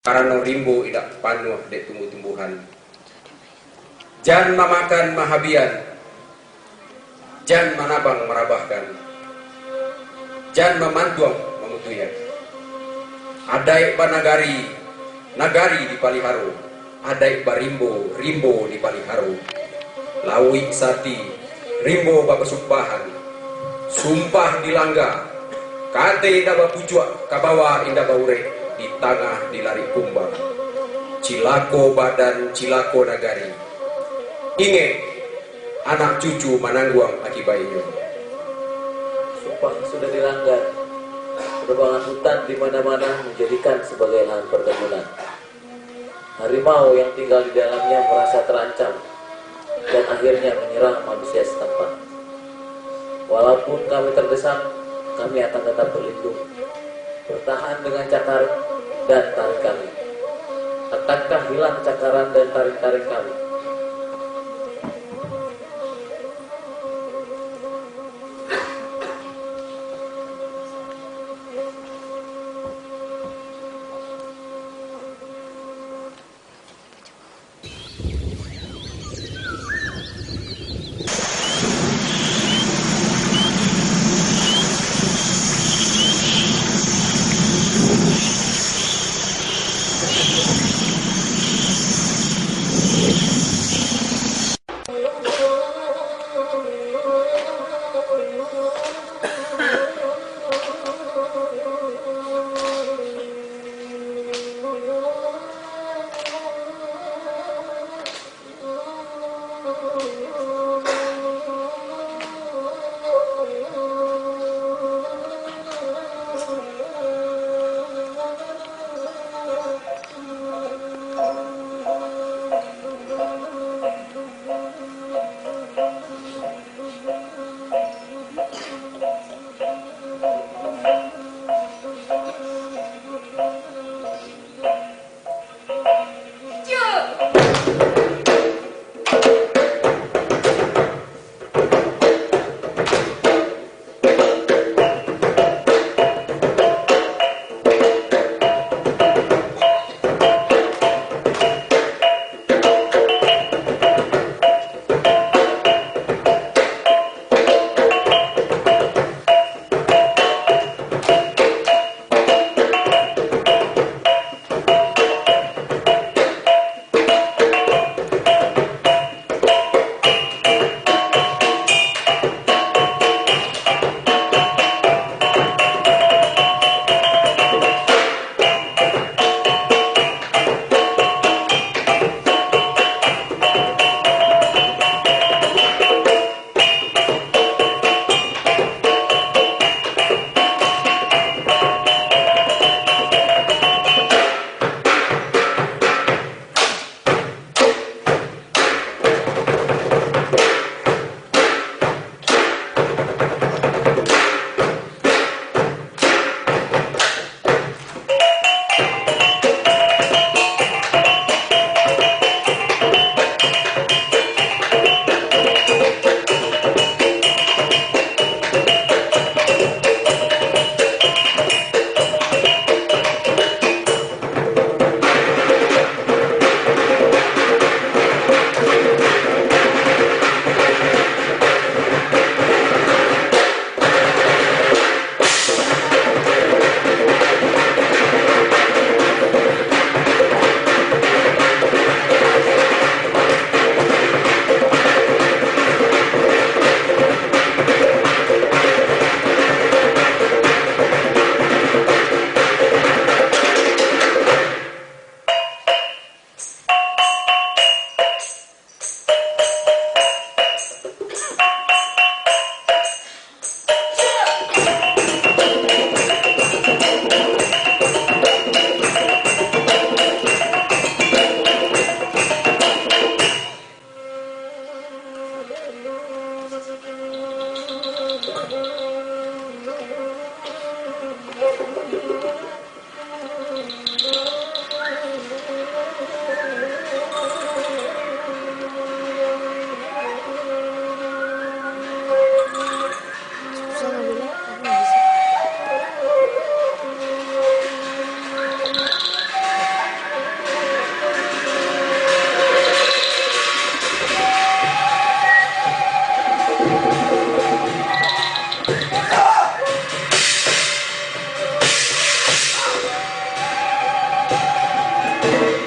Karena rimbo idak panuh dek tumbuh-tumbuhan. Jan mamakan mahabian, jan manabang merabahkan, jan memantuang memutuyan. Adai banagari, nagari di Paliharo, adai barimbo, rimbo di Paliharo. Lawi sati, rimbo bapesumpahan, sumpah dilangga, kate indah bapujuak, kabawa indah baure. Di tengah dilari kumbang, cilako badan cilako nagari. Inge anak cucu manangguang akibatnya. Sumpah sudah dilanggar. Penebangan hutan di mana-mana menjadikan sebagai lahan perkebunan. Harimau yang tinggal di dalamnya merasa terancam dan akhirnya menyerang manusia setempat. Walaupun kami terdesak, kami akan tetap berlindung, bertahan dengan cakar dan taring kami. Akankah hilang cakaran dan taring-taring kami? Thank you.